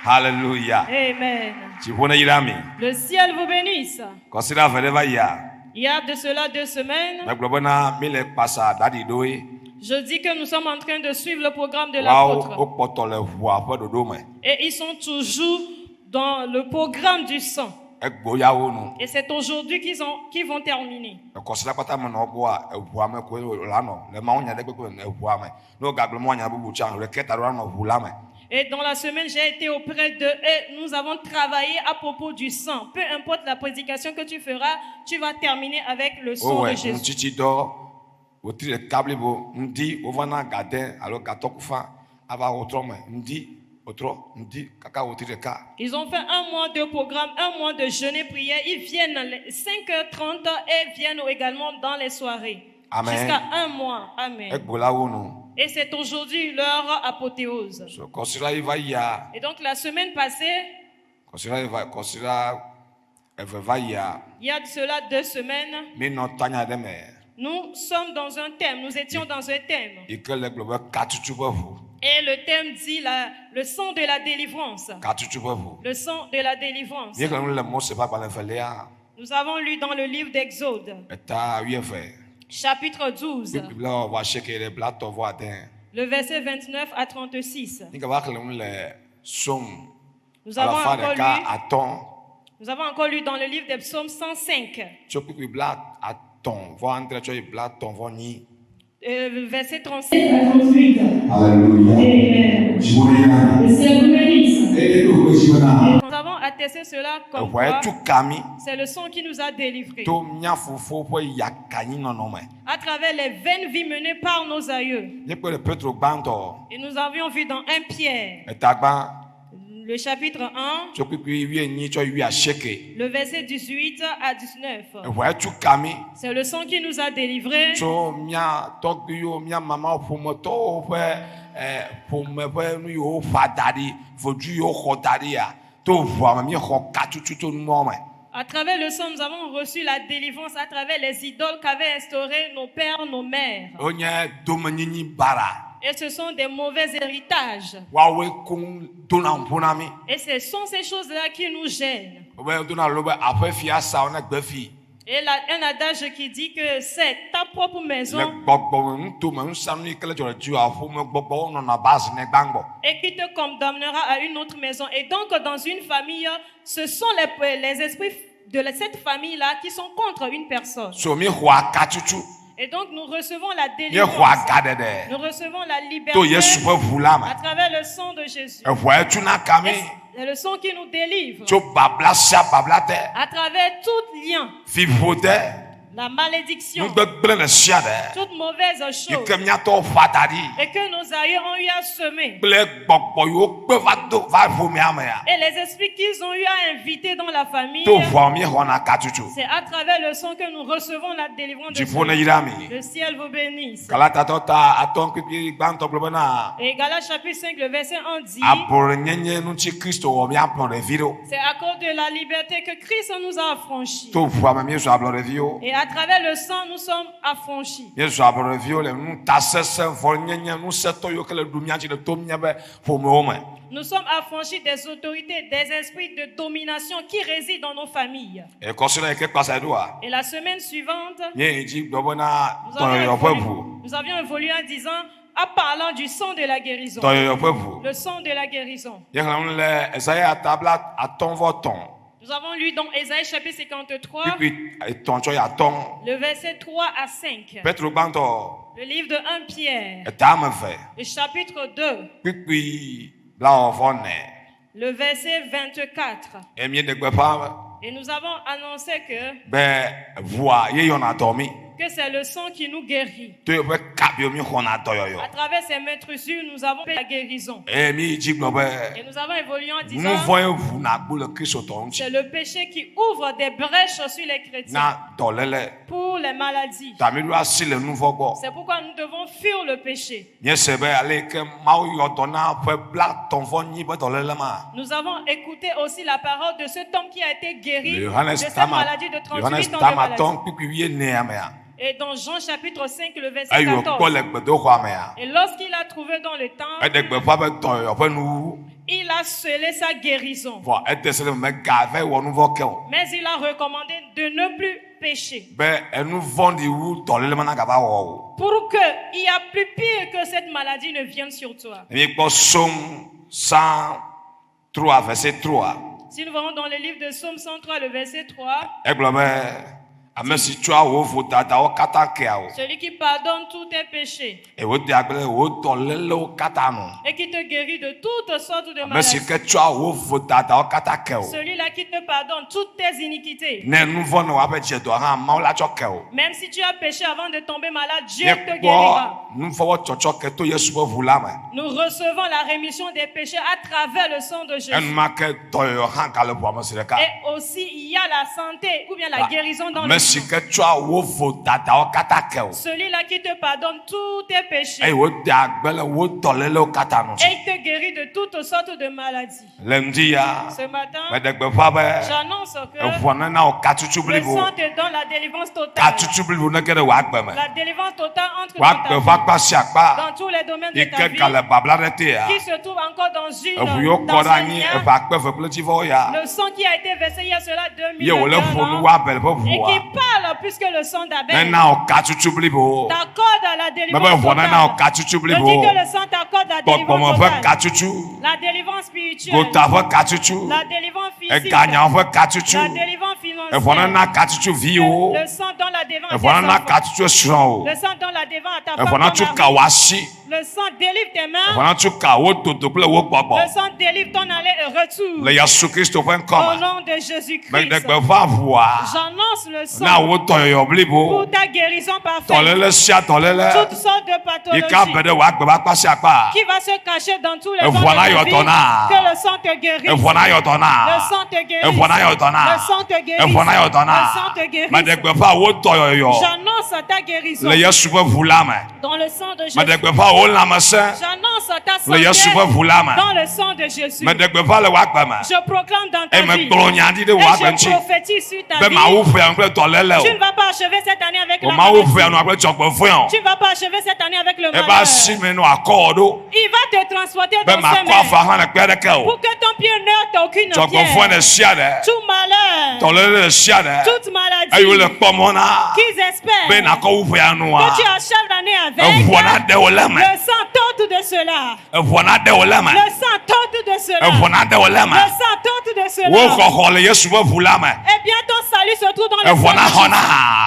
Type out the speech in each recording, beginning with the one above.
Hallelujah. Amen. Le Le ciel vous bénisse. Il y a de cela 2 semaines, je dis que nous sommes en train de suivre le programme de l'apôtre. Et ils sont toujours dans le programme du sang. Et c'est aujourd'hui qu'ils vont terminer. Et dans la semaine, j'ai été auprès d'eux et nous avons travaillé à propos du sang. Peu importe la prédication que tu feras, tu vas terminer avec le sang de Jésus. Ils ont fait 1 mois de programme, 1 mois de jeûne et prière. Ils viennent 5h30 et viennent également dans les soirées. Amen. Jusqu'à 1 mois. Amen. Et c'est aujourd'hui leur apothéose. Et donc la semaine passée, il y a de cela 2 semaines, nous sommes dans un thème, nous étions dans un thème. Et le thème dit le sang de la délivrance. Le sang de la délivrance. Nous avons lu dans le livre d'Exode, chapitre 12, le verset 29 à 36. Nous avons encore lu dans le livre des psaumes 105. Verset 37 à 38. Alléluia. Le ciel vous bénisse. Nous avons attesté cela comme quoi c'est le sang qui nous a délivrés. À travers les vaines vies menées par nos aïeux. Et nous avions vu dans 1 Pierre, le chapitre 1, le verset 18 à 19. C'est le sang qui nous a délivrés. À travers le sang, nous avons reçu la délivrance à travers les idoles qu'avaient instaurées nos pères, nos mères. Et ce sont des mauvais héritages. Et ce sont ces choses-là qui nous gênent. Et un adage qui dit que c'est ta propre maison et qui te condamnera à une autre maison. Et donc dans une famille, ce sont les esprits de cette famille-là qui sont contre une personne. Et donc nous recevons la délivrance, nous recevons la liberté à travers le sang de Jésus. C'est le sang qui nous délivre à travers tout lien, la malédiction, toute mauvaise chose, et que nos aïeux ont eu à semer, et les esprits qu'ils ont eu à inviter dans la famille. C'est à travers le sang que nous recevons la délivrance de Dieu. Le ciel vous bénisse. Et Galates chapitre 5, le verset 1 dit, c'est à cause de la liberté que Christ nous a affranchis. Et à travers le sang, nous sommes affranchis. Nous sommes affranchis des autorités, des esprits de domination qui résident dans nos familles. Et la semaine suivante, nous avions évolué en disant, en parlant du sang de la guérison. Le sang de la guérison. Nous avons lu dans Ésaïe chapitre 53, le verset 3 à 5. Le livre de 1 Pierre, le chapitre 2, le verset 24. Et nous avons annoncé que c'est le sang qui nous guérit. À travers ces maîtresures, nous avons fait la guérison. Et nous avons évolué en disant, c'est le péché qui ouvre des brèches sur les chrétiens pour les maladies. C'est pourquoi nous devons fuir le péché. Nous avons écouté aussi la parole de cet homme qui a été guéri de cette maladie de 38 ans de maladie. Et dans Jean chapitre 5, le verset 14. Et lorsqu'il a trouvé dans le temple, il a scellé sa guérison. Mais il a recommandé de ne plus pécher. Pour qu'il y a plus pire que cette maladie ne vienne sur toi. Psaume 103, verset 3. Si nous voyons dans le livre de Psaume 103, le verset 3. Celui qui pardonne tous tes péchés et qui te guérit de toutes sortes de maladies. Celui-là qui te pardonne toutes tes iniquités. Même si tu as péché avant de tomber malade, Dieu te guérira. Nous recevons la rémission des péchés à travers le sang de Jésus. Et aussi il y a la santé ou bien la guérison dans le sang. Celui-là qui te pardonne tous tes péchés et il te guérit de toutes sortes de maladies. Ce matin, j'annonce que le sang te donne la délivrance totale. La délivrance totale entre dans tous les domaines de ta vie qui se trouve encore dans une le sang qui a été versé il y a cela 2000 ans et qui parle plus que le sang d'Abel. T'accorde à la délivrance totale. Je dis que le sang t'accorde la délivrance totale. La délivrance spirituelle. La délivrance physique. La délivrance financière. Le sang dans la délivrance à tes enfants. Le sang dans la délivrance à ta femme. Le sang délivre tes mains. Le sang délivre ton aller et retour. Au nom de Jésus-Christ. J'annonce le sang pour ta guérison parfaite. Toutes sortes de pathologies qui va se cacher dans tous les gens de ta vie. Que le sang te guérisse. Le sang te guérisse. Le sang te guérisse. Le sang te guérisse. J'annonce ta guérison dans le sang de Jésus. J'annonce ta santé dans le sang de Jésus. Je proclame dans ta vie et je prophétise sur ta vie. Tu ne vas pas achever cette année avec la maladie. Tu ne vas pas achever cette année avec le malheur. Il va te transporter dans ses mains pour que ton pied n'heurte aucune pierre. Tout malheur, toute maladie qu'ils espèrent que tu achèves l'année avec, le sang tente de cela. Le sang tente de cela. Le sang tente de cela. Eh bien ton salut se trouve dans le sang de Jésus.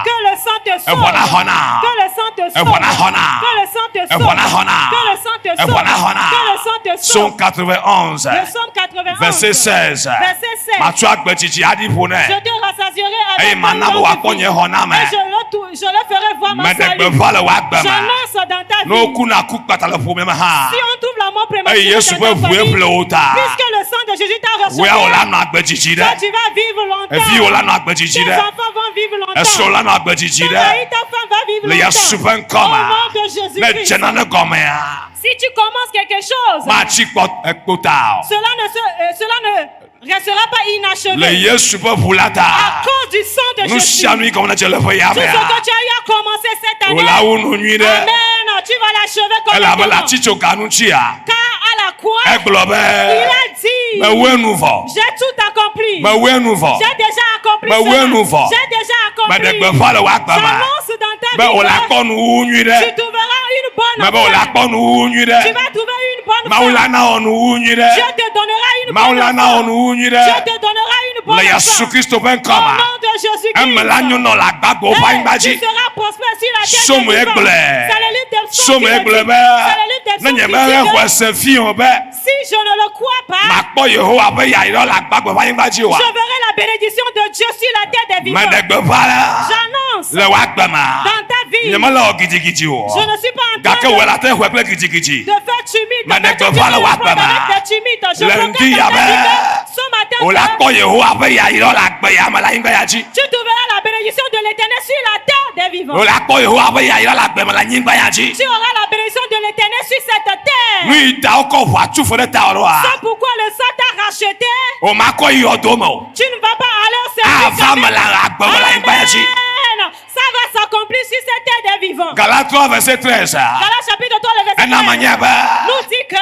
Que le sang te sauve. Que le sang te sauve. Que le sang te sauve. Que le sang te sauve. Que le sang te sauve. Psaume 91. Le psaume 91. Verset 16. Verset 16. Je te rassasierai avec mon nom et je le ferai voir mon salut. J'annonce dans ta vie. Si on trouve la mort prématurée dans ta famille, puisque le sang de Jésus t'a reçu, toi, tu vas vivre longtemps. Tes enfants vont vivre longtemps. Ta femme va vivre longtemps. Au nom de Jésus-Christ. Si tu commences quelque chose, cela ne restera pas inachevé. À cause du sang de Jésus. Tout ce que tu as eu à commencer cette année, amen, tu vas l'achever comme car à la croix, il a dit, j'ai tout accompli. J'ai déjà accompli. J'ai déjà accompli. J'annonce dans ta vie, tu trouveras une bonne femme. Tu vas trouver une bonne femme. Dieu te donnera une bonne femme. Dieu te donnera une bonne femme. Au nom de Jésus-Christ. Tu seras prospère sur la terre des vivants. C'est le livre des psaumes. C'est le livre des psaumes. Si je ne le crois pas, je verrai la bénédiction de Dieu sur la terre des vivants. J'annonce dans ta vie. Je ne suis pas en train de faire timide. Je proclame ce matin. Tu trouveras la bénédiction de l'Éternel sur la terre des vivants. Tu auras la bénédiction de l'Éternel sur cette terre. C'est pourquoi le sang t'a racheté. Tu ne vas pas aller au service. Ça va s'accomplir sur cette terre des vivants. Galates 3, verset 13. Galates chapitre 3, le verset 13. Nous dit que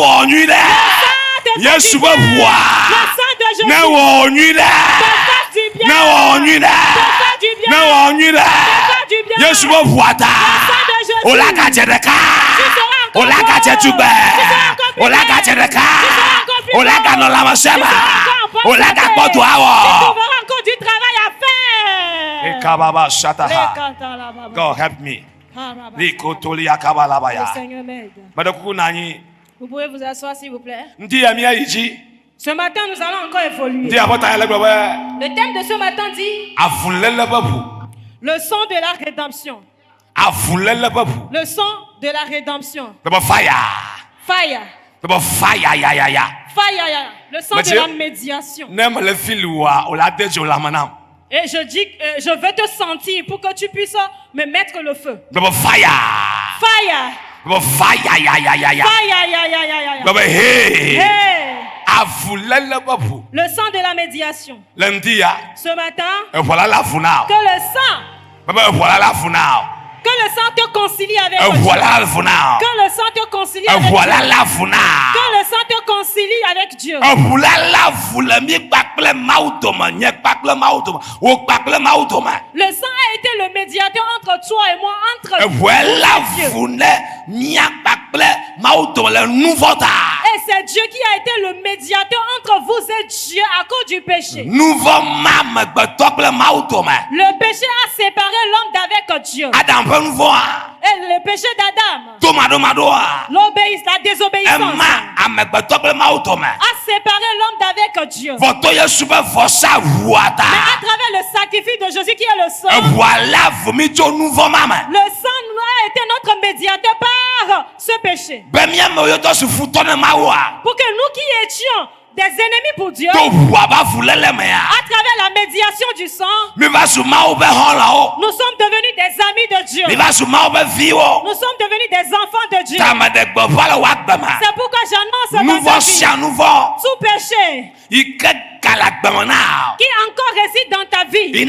Yesu be Le voix. sang de Jésus. Ne wo nyi da. Te du bien. Ne wo nyi da. Te du bien. Ne wo nyi da. Te du bien. Yesu be voix ta. Le sang de Jésus. Ola ka je deka. Tu seras encore Ola ka je tube. plus Ola ka je deka. Tu seras encore plus Ola ka no la masema. Tu seras encore en bonne Ola ka santé. gbodu Tu awo. trouveras encore du travail à faire. Ekababa shataha. Lekata-la-baba. God help me. Ah, baba. Likotoli akabalabaya. Le Seigneur m'aide. Madakuku nani. Vous pouvez vous asseoir s'il vous plaît. Ndi amia yiji. Ce matin, nous allons encore évoluer. Ndi abota ele gbegbe. Le thème de ce matin dit Avunlele babu. le sang de la rédemption. Avunlele babu. Le sang de la rédemption. Baba fire. Fire. Baba fire ya ya ya. Fire. Le sang Monsieur, de la médiation. Nem le filwa o la dejo la manam. Et je dis, je veux te sentir pour que tu puisses me mettre le feu. Fire. Fire. Fire. Hey. Le sang de la médiation. Ce matin, que le sang que le sang te concilie avec Dieu. Que le sang te concilie avec Dieu. Que le sang te concilie avec Dieu. Le sang a été le médiateur entre toi et moi, entre Dieu. Et c'est Dieu qui a été le médiateur entre vous et Dieu à cause du péché. Le péché a séparé l'homme d'avec Dieu. Et le péché d'Adam, la désobéissance, a séparé l'homme d'avec Dieu. Mais à travers le sacrifice de Jésus qui est le sang, le sang a été notre médiateur par ce péché. Pour que nous qui étions des ennemis pour Dieu, à travers la médiation du sang, nous sommes devenus des amis de Dieu. Nous sommes devenus des enfants de Dieu. C'est pourquoi j'annonce tout péché qui encore réside dans ta vie, qui fait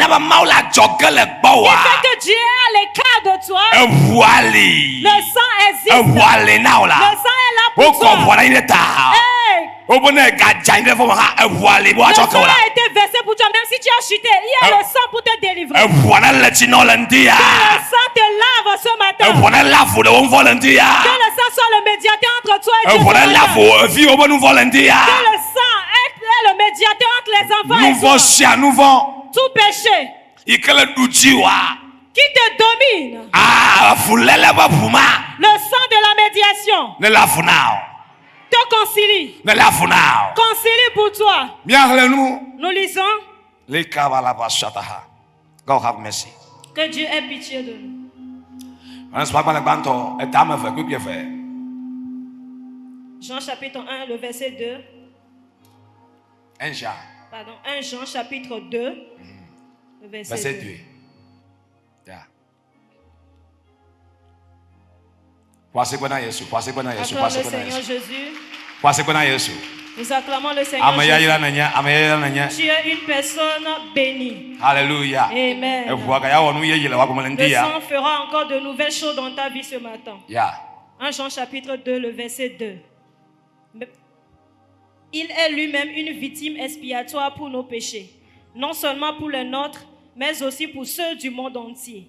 que Dieu est à l'écart de toi, le sang existe. Le sang est là pour toi. Le sang a été versé pour toi, même si tu as chuté, il y a le sang pour te délivrer. Que le sang te lave ce matin. Que le sang soit le médiateur entre toi et Dieu. Que le sang est le médiateur entre les enfants et toi. Tout péché qui te domine, le sang de la médiation te concilie. Concilie pour toi. Nous lisons. God have mercy. Que Dieu ait pitié de nous. Jean chapitre 1, le verset 2. 1 Jean. Pardon, 1 Jean chapitre 2, le verset 2. Yeah. Acclame le Seigneur Jésus. Nous acclamons le Seigneur Jésus. Tu es une personne bénie. Alléluia. Amen. Le sang fera encore de nouvelles choses dans ta vie ce matin. Yeah. 1 Jean chapitre 2, le verset 2. Il est lui-même une victime expiatoire pour nos péchés, non seulement pour les nôtres, mais aussi pour ceux du monde entier.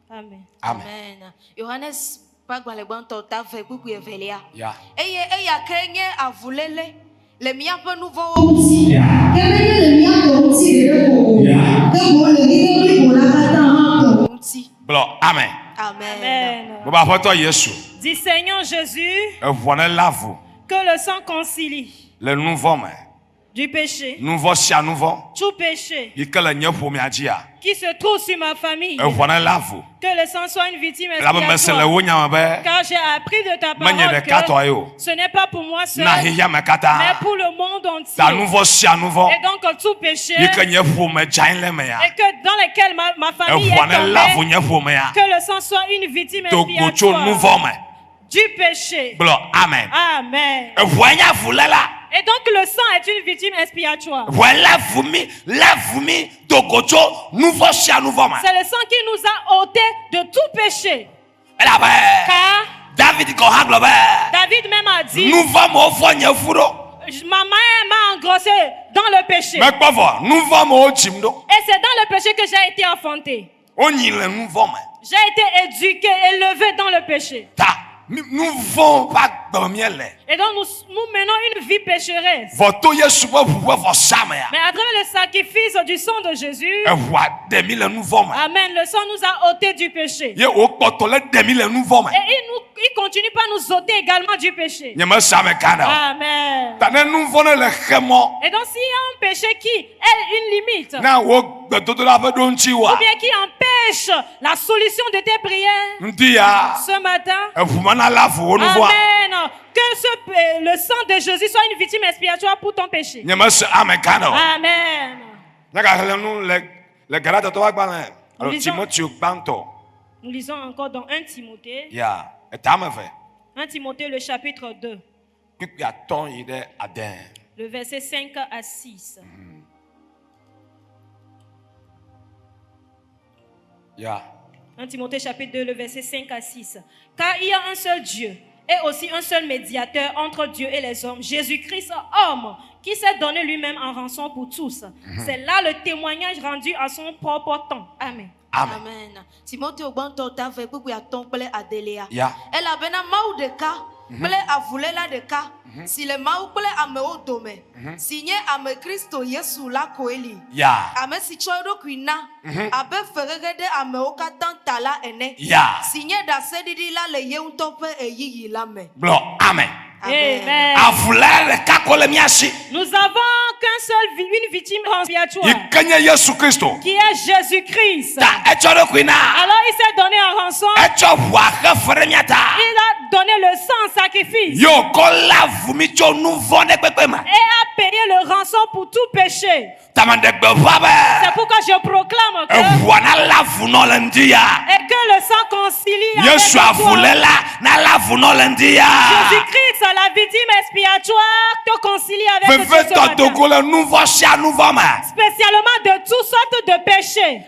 Amen. Amen. Johannes Pagwale Banto Tave Kuku Evelia. Yeah. Eya Kenye Avulele. Le mien peut nous voir aussi. Amen. Amen. Dis Seigneur Jésus, que le sang concilie le nouveau du péché, tout péché qui se trouve sur ma famille, que le sang soit une victime expiatoire, car j'ai appris de ta parole que ce n'est pas pour moi seul, mais pour le monde entier. Et donc tout péché et que dans lequel ma famille est tombée, que le sang soit une victime expiatoire du péché. Amen. Amen. Et donc le sang est une victime expiatoire. C'est le sang qui nous a ôté de tout péché. Car David même a dit, ma mère m'a engrossé dans le péché. Et c'est dans le péché que j'ai été enfanté. J'ai été éduqué, élevé dans le péché. Et donc nous menons une vie pécheresse. Mais à travers le sacrifice du sang de Jésus, Amen, le sang nous a ôté du péché. Et il continue par nous ôter également du péché. Amen. Et donc s'il y a un péché qui est une limite, ou bien qui empêche la solution de tes prières, ce matin, Amen, que le sang de Jésus soit une victime expiatoire pour ton péché. Amen. Le Galate toi balin. Alors Timothée banto. Nous lisons encore dans 1 Timothée. Yeah. Et t'as fait. 1 Timothée le chapitre 2. Le verset 5 à 6. Yeah. 1 Timothée chapitre 2, le verset 5 à 6. Car il y a un seul Dieu et aussi un seul médiateur entre Dieu et les hommes, Jésus-Christ, homme, qui s'est donné lui-même en rançon pour tous. C'est là le témoignage rendu à son propre temps. Amen. Amen. Timothée Obanto t'avait beaucoup à ton plaît à Déléa. Yeah. Elle a bien un maou de cas, plaît à vouler là de cas. Si le maou plaît à me otome, signé à me Christo Yesu la koeli. Yeah. À me si chodo kuina, à be ferrede à me okatan tala ene. Yeah. Signé da sedidi la le yeun tope e yi la me. Blo, amen. Amen. Nous avons une victime expiatoire qui est Jésus-Christ. Alors il s'est donné en rançon. Il a donné le sang en sacrifice. Et a payé le rançon pour tout péché. C'est pourquoi je proclame que, et que le sang concilie avec toi. Jésus-Christ, la victime expiatoire, te concilie avec toi. Spécialement de toutes sortes de péchés.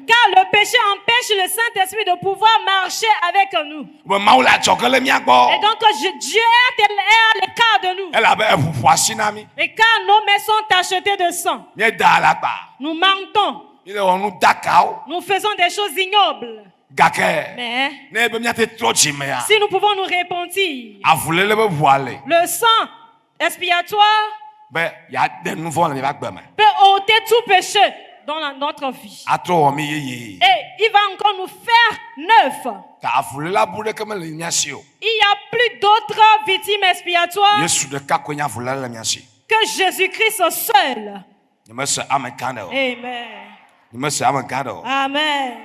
Car le péché empêche le Saint-Esprit de pouvoir marcher avec nous. Et donc Dieu est à l'écart de nous. Et car nos mains sont tachetées de sang, nous mentons. Nous faisons des choses ignobles. Mais si nous pouvons nous repentir, le sang expiatoire peut ôter tout péché dans notre vie. Et il va encore nous faire neuf. Il n'y a plus d'autres victimes expiatoires que Jésus-Christ seul. Amen. Amen.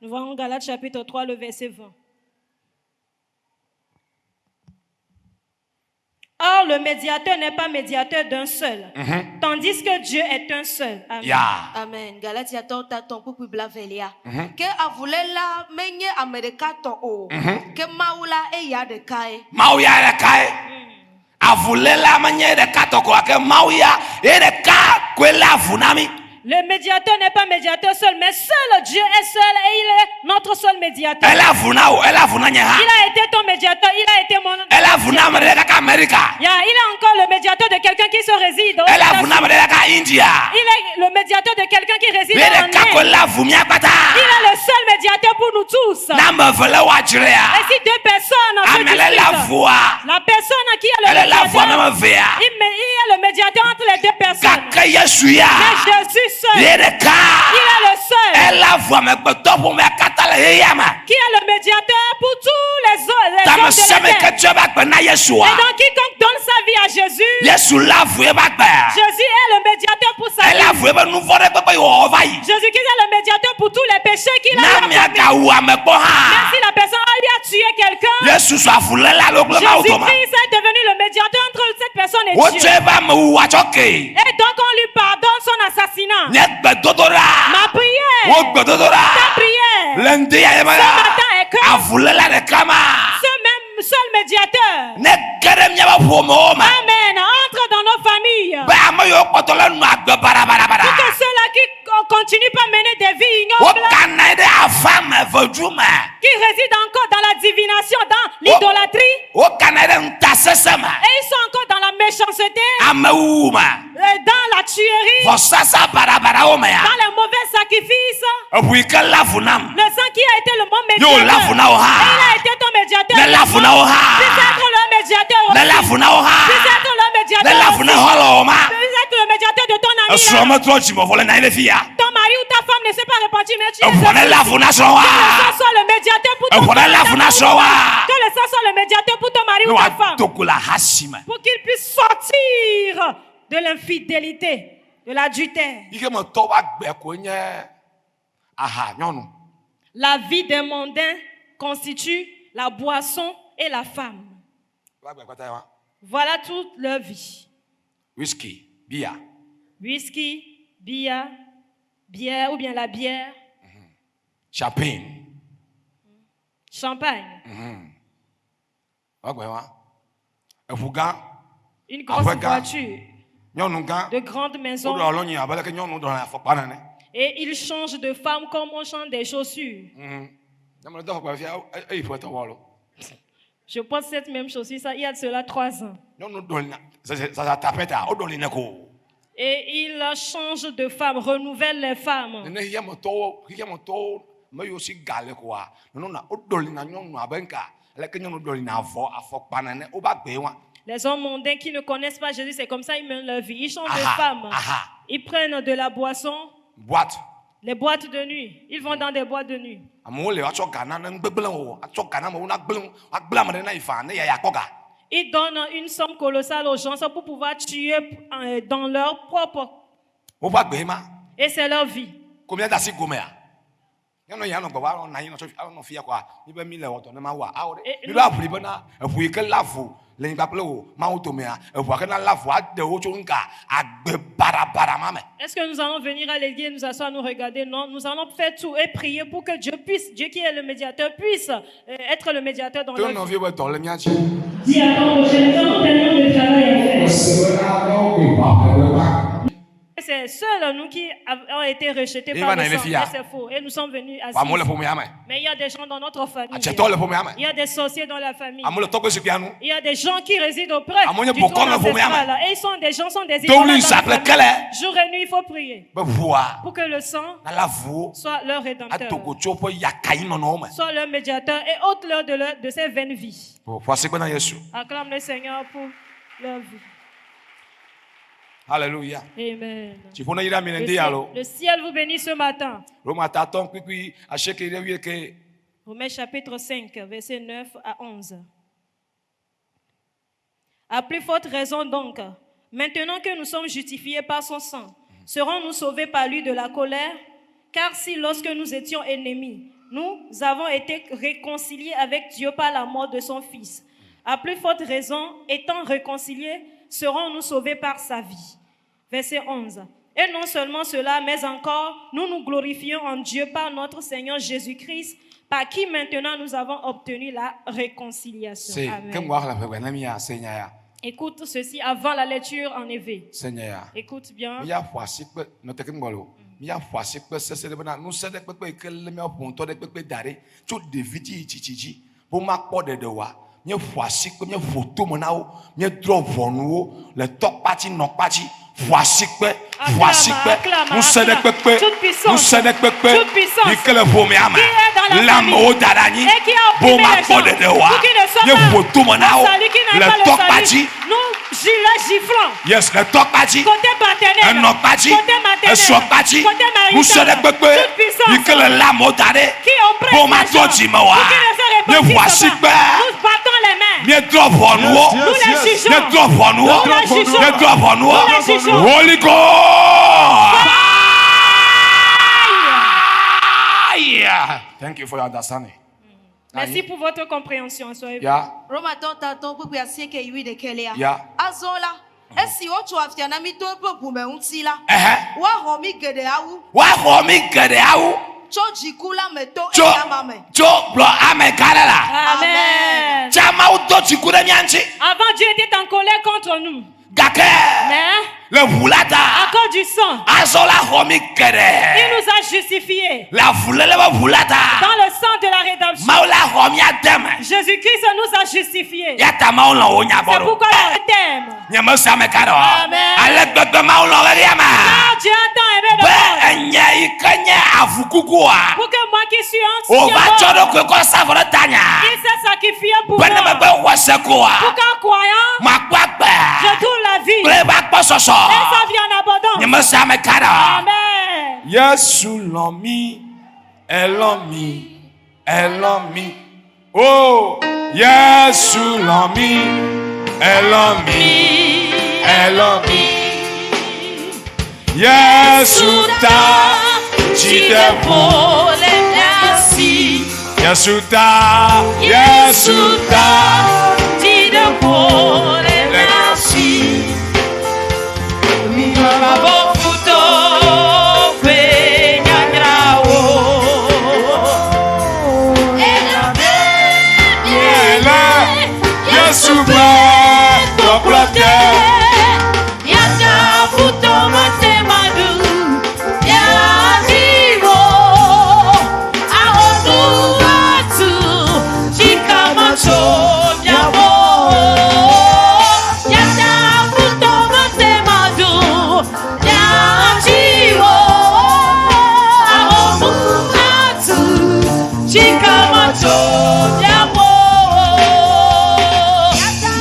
Nous voyons Galates chapitre 3, le verset 20. Or, le médiateur n'est pas médiateur d'un seul, tandis que Dieu est un seul. Amen. Yeah. Amen. Galatia tota ton pupu blavelia. Que avulela menye amerika to o. Que maula e ya de kai. Mauya de kai. Avulela menye de katoko ke mauya e de ka kwela funami. Le médiateur n'est pas médiateur seul, mais seul Dieu est seul et il est notre seul médiateur. Il a été ton médiateur, il a été mon médiateur. Il est encore le médiateur de quelqu'un qui se réside aux États-Unis. Il est le médiateur de quelqu'un qui réside en Inde. Il est le seul médiateur pour nous tous. Et si deux personnes se disputent, la personne qui est le médiateur, il est le médiateur entre les deux personnes. Mais Jésus seul. Il est le seul. Qui est le médiateur pour tous les hommes de la terre. Et donc quiconque donne sa vie à Jésus, Jésus est le médiateur pour sa vie. Jésus-Christ est le médiateur pour tous les péchés qu'il a commis. Même si la personne lui a tué quelqu'un, Jésus-Christ est devenu le médiateur entre cette personne et Dieu. Et donc on lui pardonne son assassinat. Ma prière, ta prière, ce matin est que ce même seul médiateur, Amen, entre dans nos familles. Pour que ceux-là qui continuent pas à mener des vies ignobles, qui résident encore dans la divination, dans l'idolâtrie, et ils sont encore dans la méchanceté, dans la tuerie, dans les mauvais sacrifices, le sang qui a été le bon médiateur, et il a été ton médiateur, puis être le médiateur aussi, puis être le médiateur aussi, puis être le médiateur de ton ami là. Ton mari ou ta femme ne s'est pas repentir, mais tu es que le sang soit le médiateur pour ton mari, que le sang soit le médiateur pour ton mari ou ta femme, pour qu'il puisse sortir de l'infidélité, de l'adultère. La vie des mondains constitue la boisson et la femme. Voilà toute leur vie. Whisky, bière. Whisky, bière ou bien la bière. Champagne. Champagne. Une grosse voiture. De grandes maisons. Et ils changent de femme comme on change des chaussures. Je porte cette même chaussure, ça, il y a de cela 3 ans. Et ils changent de femme, renouvellent les femmes. Les hommes mondains qui ne connaissent pas Jésus, c'est comme ça ils mènent leur vie. Ils changent de femme. Ils prennent de la boisson. Les boîtes de nuit. Ils vont dans des boîtes de nuit. Ils donnent une somme colossale aux gens pour pouvoir tuer dans leur propre. Et c'est leur vie. Est-ce que nous allons venir à l'église, nous asseoir, nous regarder? Non, nous allons faire tout et prier pour que Dieu qui est le médiateur, puisse être le médiateur dans notre vie. Dis à ton prochain, nous avons tellement de travail à faire. C'est seuls nous qui avons été rejetés par les gens. C'est faux. Et nous sommes venus assis. Mais il y a des gens dans notre famille. Il y a des sorciers dans la famille. Il y a des gens qui résident auprès du trône ancestral. Et ils sont des gens, sont des idoles. Jour et nuit, il faut prier. Pour que le sang soit leur rédempteur. Soit leur médiateur et ôte-leur de ces vaines vies. Acclame le Seigneur pour leur vie. Alléluia. Amen. Le ciel vous bénit ce matin. Romains chapitre 5, versets 9 à 11. À plus forte raison donc, maintenant que nous sommes justifiés par son sang, serons-nous sauvés par lui de la colère? Car si lorsque nous étions ennemis, nous avons été réconciliés avec Dieu par la mort de son Fils, à plus forte raison, étant réconciliés, serons-nous sauvés par sa vie. Verset 11. Et non seulement cela, mais encore, nous nous glorifions en Dieu par notre Seigneur Jésus-Christ, par qui maintenant nous avons obtenu la réconciliation. Amen. Écoute ceci avant la lecture en éveil. Seigneur. Écoute bien. Nye voici que nye photo monao nye draw vonuo le top party non party voici que nous sommes des pépé nous sommes des pépé et que le vomi ama l'amo darani bon ma pode de wa nye photo monao le top party nous giflons yes le top party côté partenaire un non party un soit party nous sommes des pépé et que le l'amo daré bon ma toti mawa nye voici que nous les jugeons. Holy Ghost. Thank you for your understanding. Merci pour votre compréhension. Soyez Amen. Avant Dieu était en colère contre nous. Mais le voulata à cause du sang, il nous a justifiés. Dans le sang de la rédemption, Jésus-Christ nous a justifiés. C'est pourquoi il t'aime. Amen. Car Dieu a tant aimé le monde pour que moi qui suis ancien il s'est sacrifié pour moi. Pour qu'en croyant je trouve la vie. Et ça vient en abondance. Amen. Yesu l'ami, elami. Oh, Yesu l'ami, elami. Yesu ta chidebo lesi. Yesu ta chidebo lesi. Yesu be toplate. Yata futo mate madu. Yadiro. Aodu atu. Chikamacho. Yabo. Yata futo mate madu. Yadiro. Aodu atu. Chikamacho. Yabo.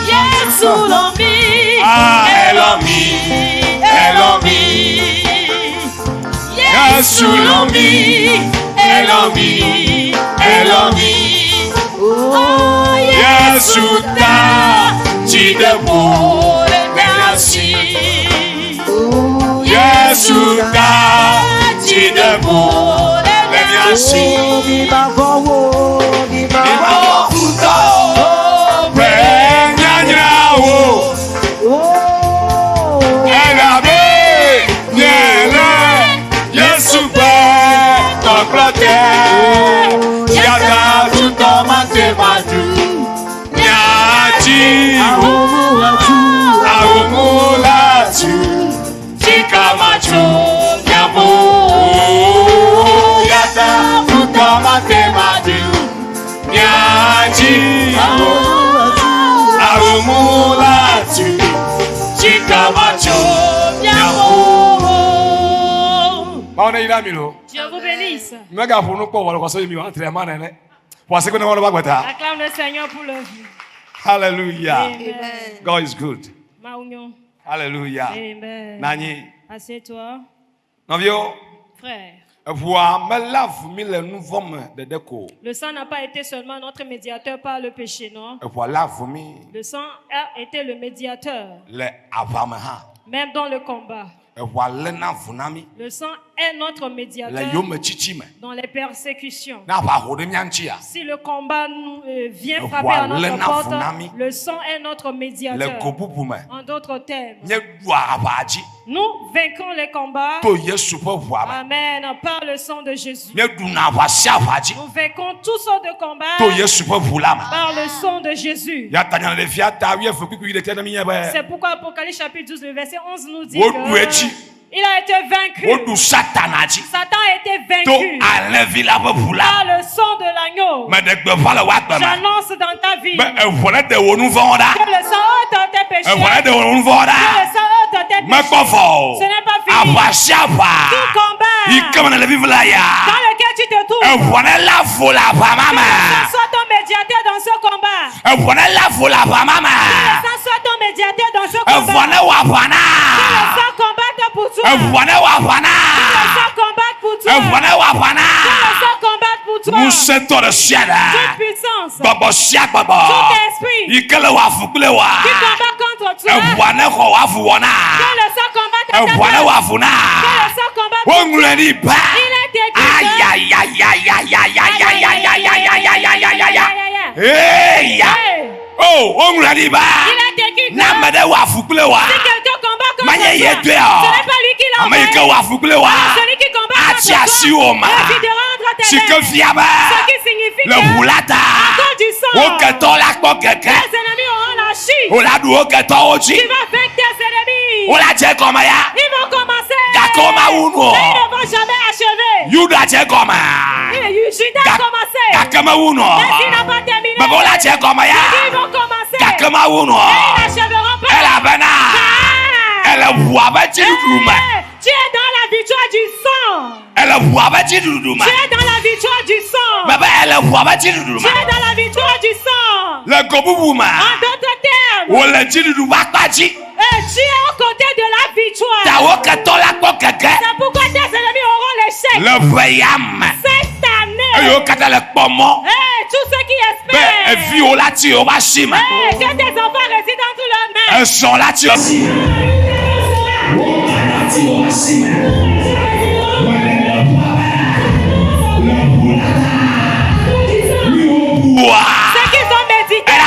Yesu lomi. Elomi, Elomi. Yesu lomi, Elomi, Elomi. Oh, Yesu ta chidebo lenyasi. Yesu ta chidebo lenyasi. Ibawo futa benyanyrawo. Elabe nyele Yesu be toplate. Yada tuto mate madu. Nyaji awumulatu. Chikamacho nyabo. Yada tuto mate madu. Nyaji awumulatu. Chikamacho nyabo. Maona ilamilo. Dieu vous bénisse. Mega pour nous pour voir ça mi entre manene. Parce que nous on va gbata. Acclame le Seigneur pour le vie. Hallelujah. Amen. God is good. Maounion. Hallelujah. Amen. Nani. Assieds-toi. Novio. Frère. Le sang n'a pas été seulement notre médiateur par le péché, non? Le sang a été le médiateur. Même dans le combat. Le sang est notre médiateur dans les persécutions. Si le combat nous vient frapper à notre porte, le sang est notre médiateur. En d'autres termes, nous vaincrons les combats. Amen. Par le sang de Jésus. Nous vaincrons toutes sortes de combats par le sang de Jésus. C'est pourquoi Apocalypse chapitre 12, le verset 11 nous dit que il a été vaincu. Satan a été vaincu par le sang de l'agneau. J'annonce dans ta vie que le sang ôte tes péchés. Que le sang ôte tes péchés. Ce n'est pas fini. Tout combat dans lequel tu te trouves, que le sang soit ton médiateur dans ce combat. Que le sang soit ton médiateur dans ce combat. Que le sang combatte pour toi. Que le sang combatte pour toi. Que le sang combatte pour toi. Toute puissance, tout esprit qui combat contre toi. Que le sang combatte à ta place. Que le sang combatte pour toi. Il est écrit. Si quelqu'un combat contre toi, ce n'est pas lui qui l'envoie. Celui qui combat contre toi, il de rendre tes lèvres. Ce qui signifie que à cause du sang, tes ennemis auront la chute. Tu vas vaincre tes ennemis. Ils vont commencer, mais ils ne vont jamais achever. Judas a commencé, mais il n'a pas terminé. Ils vont commencer, mais ils n'achèveront pas. Tu es dans la victoire du sang. Tu es dans la victoire du sang. Tu es dans la victoire du sang. En d'autres termes, tu es aux côtés de la victoire. C'est pourquoi tes ennemis auront l'échec. Cette année, tous ceux qui espèrent que tes enfants résident dans leur main, ceux qui sont médicés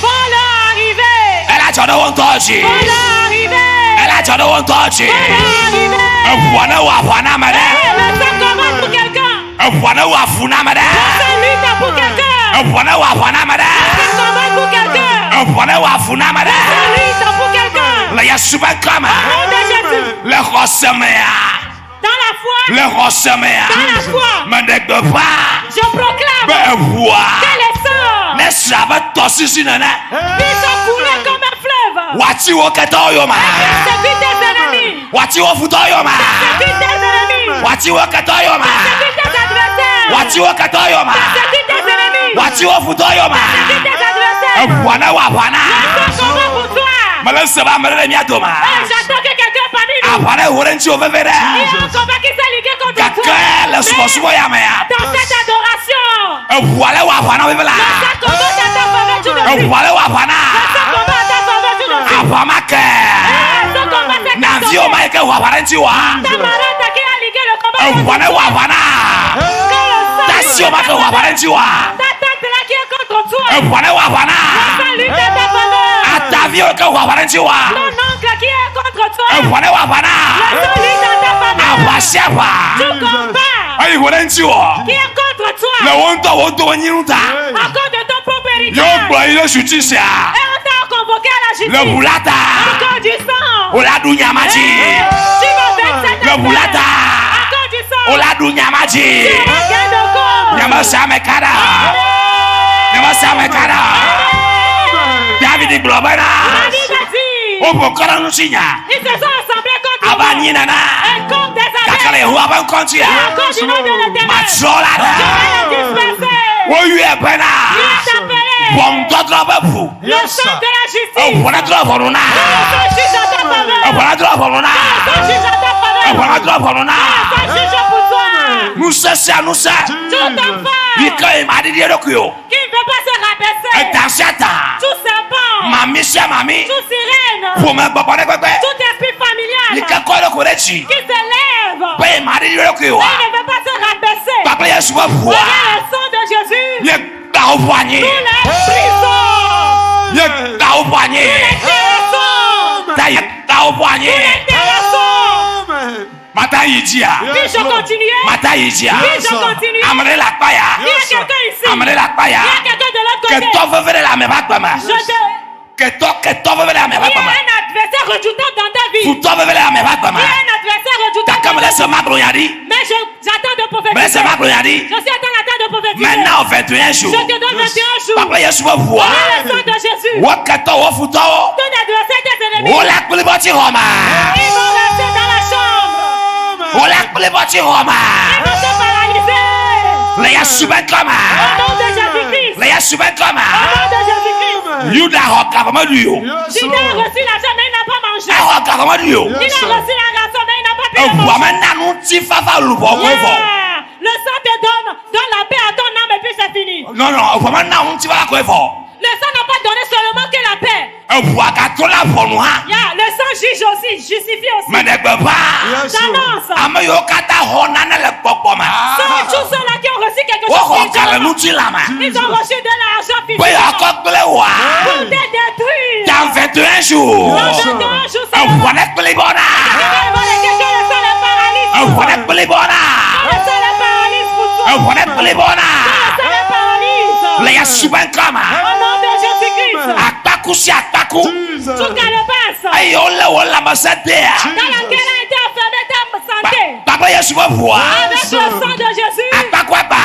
vont leur arriver. Vont leur arriver. Le sang combat pour quelqu'un. Le sang lutte pour quelqu'un. Le sang combat pour quelqu'un. Résolite pour quelqu'un. Le Yasuba Kama. Au nom de Jésus. Le Rosemea. Dans la foi. Le Rosemea. Dans la foi. Me ne pas. Je proclame. Me voir. Que les sangs. Ne savent tossi si nana. Ils sont coulés comme un fleuve. Wati wo ketoyoma. Séduit tes ennemis. Wati wo futoyoma. Séduit tes ennemis. Wati wo ketoyoma. Séduit tes adversaires. Wati wo ketoyoma. Séduit tes ennemis. Wati wo futoyoma. Séduit tes adversaires. Wana wa wana. Je combat pour toi. Maleseba melele miatoma. J'attends que quelqu'un parmi nous. Apare horenchi ovevere. Il y a un combat qui s'est ligué contre toi. Kaka le sumo ya mea. Dans cette adoration. Wale wa wana ovevela. Dans ce combat, t'as faveur tout de suite. Wale wa wana. Dans ce combat, t'as faveur tout de suite. Apamake. Ce combat, c'est Na vio maike wa warenchi wa. ta marade qui a ligué le combat. Wale wa wana. Tasio make wa warenchi wa. Ta tante là qui est contre toi. Wale wa wana. Salut de ta faveur. Atavio ke wa warenchi wa. Ton oncle qui est contre toi. Wale wa wana. Salut de ta faveur. Abasiapa. Tu combats. Ayi warenchi wa. Qui est contre toi. Le wonto wanyiruta. Encore de ton propre héritage. Yo bla ile sutisia. Et on t'a convoqué à la justice. Le bulata. Encore du sang. Ola dunyamaji. Tu vas 27 Le bulata. Encore du sang. Ola dunyamaji. Tu vas gain de corps. Nyamasa kada. Nyamasa kada. David Globana. David a dit. Opo kara nusinya. Ils se sont assemblés contre moi. Abani nana. Et contre des Kakale abeilles. huwa ban kontia. Et encore du nom de l'éternel. Matrola. Je vais les disperser. Oyu ebena. Il est appelé. Bom dodra babu. Le sang de la justice. Wana dra boruna. Le sang juge à ta faveur. Wana dra boruna. Le sang juge à ta faveur. Wana dra boruna. Le sang juge pour toi. Nusa sia nusa. Tout enfant Ika imadi di edokuyo. qui ne veut pas se rabaisser. Etansiata. Tout serpent. Mami sia mami. Tout sirène. Pome babane pepe. Tout esprit familial Ika kodo korechi. qui se lève. Pe imadi di edokuyo. Il ne veut pas se rabaisser. Papa Yesu wa bua. Regarde le sang de Jésus. Ye ta obwanye. Tous les prisons. Ye ta obwanye. Intéressants. Ta ye ta obwanye. Intéressants. Mata yijia. Puis-je continuer? Mata yijia. Puis-je continuer? Amre la paya. Il y a quelqu'un ici. Amre la paya. Il y a quelqu'un de l'autre Que côté. to vevere la me batama. Je te... Que to vevere la me Il y a batama. un adversaire redoutable dans ta vie. Futo vevere la me Il batama. y a un adversaire redoutable dans Takamele ta se vie. magro yadi. Mais j'attends de Mais prophétiser. se magro yadi. Je suis en train de prophétiser. Maintenant 21 jours. Je te donne 21 jours. Papa Yesu wa bua. Par le sang de Jésus. Wakato wa futo. Ton adversaire, tes ennemis. Ola kuliboti Roma. Ils vont rester dans la chambre. Ola kuliboti Roma. Ils vont se paralyser. Le Yesu ben Au kama. nom de Jésus-Christ. Le Yesu ben Au kama. nom de Jésus-Christ. Yuda hoka kama duyo. Judas a reçu l'argent, mais il n'a pas mangé. Hoka kama duyo. Il a reçu la rançon, mais il n'a pas pu le Ewa manger. mena nuti fafa lubo kwevo. Yeah. Le sang te donne la paix à ton âme et puis c'est fini. Non non, ewa mena nuti fafa kwevo. Le sang n'a pas donné seulement que la paix. Ewa katola vonu ha. Yeah. Le sang juge aussi, justifie aussi. Menegbe ba. J'annonce. Ame yo kata hona na le pokpoma. Tous ceux-là qui ont reçu quelque Wo chose hoka le spirituellement, nuti lama. ils ont reçu de l'argent Pe physiquement akokple wa. pour te détruire. Dans 21 jours. Dans 21 jours seulement. Ewa nekple bona. Également, quelqu'un le sang le paralyse. Ewa nekple bona. Le sang le paralyse pour toi. Ewa nekple bona. Le sang le paralyse. Le Yesu ben kama. Au nom de Jésus-Christ. Akpaku si akpaku. Tout calebasse Ayi ole wala masadea. dans laquelle a été enfermée ta santé. Papa Yesu wa bua. Avec le sang de Jésus. Akpaku La apa.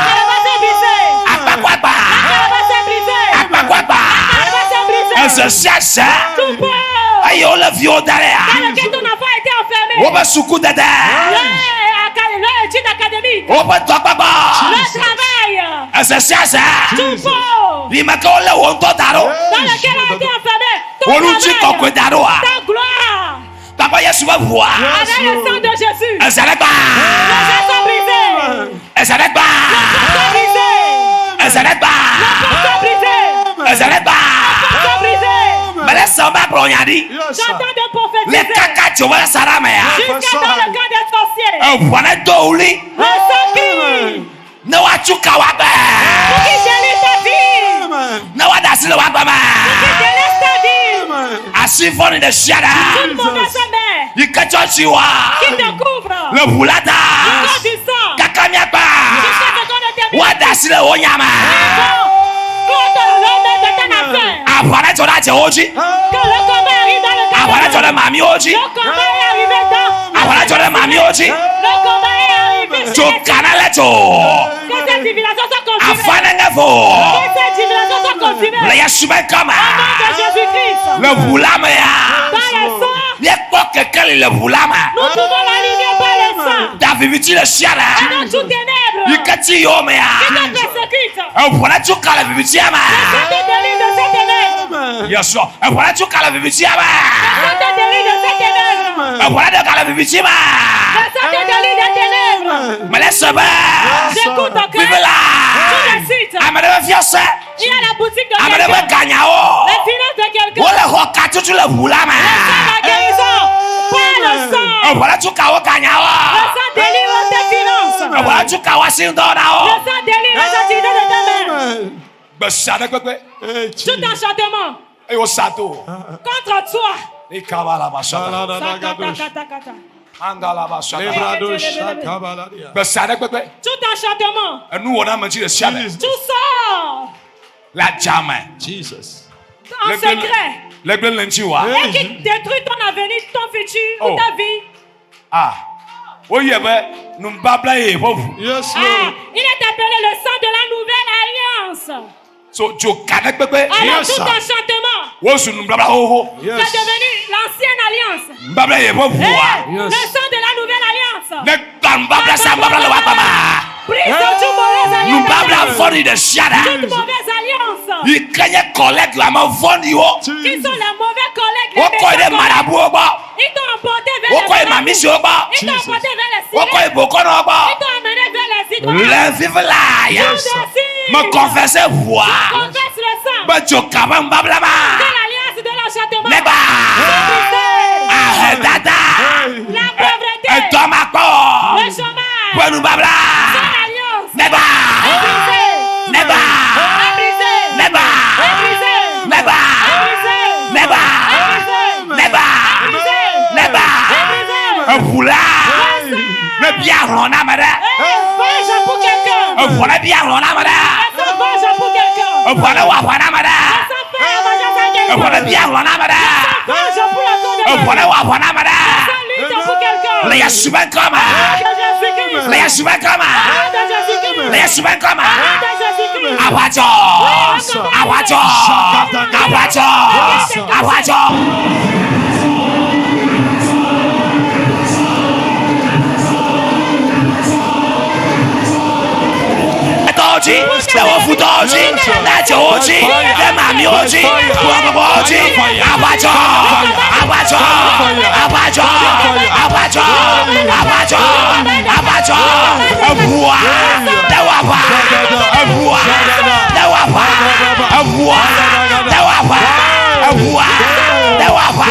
calebasse est brisée. Akpaku apa. La calebasse est brisée. Akpaku apa. La calebasse est brisée. Ese siasa. Tout peur Ayi ole vio dans darea. lequel ton enfant a été enfermé. Oba suku dada. L'étude académique. Oba tokpaba. Le travail. Ese siasa. Tout peur Limaka ole wonto daro. dans lequel a été enfermé. Ton Oluchi kokwe travail. daro a. Ta gloire. Papa Yesu wa bua. Avec le sang de Jésus. Ese lekba. Les gens sont brisés. Ese lekba. Sont brisés. Ese lekba. Sont brisés. Ese lekba. Sont brisés. Mele samba bronyadi. J'entends de Le prophétiser. kaka tiwa sarame ya. Jusqu'à dans le camp des sorciers. Ewana douli. Le sang qui Ne wachuka wabe. délie ta vie. Ne wadasi le wabama. Qui délaisse ta vie. Asifoni de shiada. Toute mauvaise mère Ikachochiwa. qui te couvre. Le bulata. Quand tu sens. Kakamiapa. Jusqu'à ce qu'on ne termine. Wadasi le onyama. Contre l'homme de ton affaire. Après tu as Théoji. Quand le combat arrive dans le Après tu Canada, as Mami Oji. le combat est arrivé dans. Après tu as Mami Oji. Le combat est arrivé. Tu canales tout. Que ces divinations sont confirmées. Afin d'enfo. Que ces divinations sont confirmées. Le Yeshua comme. Au nom de Jésus-Christ. Le boulama. Dans le sang. N'est pas quelqu'un le boulama. Nous pouvons l'aligner par le sang. David le chiara. Dans toute ténèbres. Il kati yomea. Qui te persécute. Voilà tu kala bibitiama. Je te délivre de ces ténèbres. Yes sir. Voilà tu kala bibitiama. Je te délivre de ces ténèbres. Voilà de kala bibitiama. Je te délivre des ténèbres. Mais laisse ba. J'écoute ton cœur. Vive là. Tout de suite. Amade fiasse. Il y a la boutique de Amade quelqu'un. ganyao. La finance de quelqu'un. Wala hokatu tu le boulama. La guérison. Pas le sang. Voilà tu kawa ganyao. Le sang délivre tes finances. Voilà tu kawa sindonao. Le sang délivre les activités de ta main. Besada kwekwe. Tout enchantement Et au sato. contre toi. Et kabala bashata. Kata. Angala bashata. Lebrado Besada kwekwe. Tout enchantement. Nous on a menti le ciel. Tout sort La jamais. Jesus. en secret. Les blancs lentilles. Et qui détruit ton avenir, ton futur Oh. ou ta vie. Ah. Oui, ben, nous ne pas blaguer pour vous. Yes, Ah, Lord. il est appelé le sang de la nouvelle alliance. So, tu connais quoi? Alors Yes, tout sir. enchantement, Oui, si nous ne pas blaguer. Yes. c'est devenu l'ancienne alliance. Nous pas blaguer pour vous. Eh, Yes. le sang de la nouvelle alliance. Ne t'en pas blaguer, ça pas blaguer, papa. Brise toute mauvaise Nous pas blaguer, alliance. folie de chiada. Toute mauvaise alliance. Il craignait collègue la main folie. Qui sont les mauvais collègues, les Au quoi il méchants est marabout collègues. au bas. Ils t'ont emporté vers Au les quoi il m'a malades. mis au bas. Ils t'ont emporté vers les Au quoi sirènes. il beaucoup au Ils bas. t'ont emmené vers les idoles. Le vive là. Yes. Me confesser voix. Confesse le sang Ben, tu capable de blaguer. de l'alliance de l'enchantement. N'est pas. Ah, dada. La pauvreté. Et toi, ma corps. Le chômage. Pour nous babla. Son alliance. N'est pas. Brisé. N'est pas. Brisé. N'est pas. Brisé. N'est pas. Brisé. N'est pas. Brisé. N'est pas. Brisé. N'est pas. Brisé. Un foulard. Le bien rond à madame. Venge pour quelqu'un. Un voilà bien rond à madame. Ça venge pour quelqu'un. Un voilà wapana madame. Ça fait vengeance à Un quelqu'un. voilà bien rond à madame. Venge pour la cause de Un quelqu'un. voilà wapana madame. Ça lutte pour quelqu'un. Le yasuba comme. De Jésus-Christ. Le yasuba comme. De Jésus-Christ. Le yasuba comme. De Jésus-Christ. Abajo. Abajo. Abajo. Abajo. Oji, le wofu oji, láti oji, le mami oji, gbogbo oji, abajo, abajo, abajo, abajo, abajo, abajo, ebuwa, lewapa, ebuwa, lewapa, ebuwa, lewapa, ebuwa, lewapa.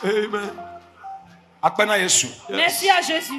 Amen. Akpena Yesu. Merci à Jésus.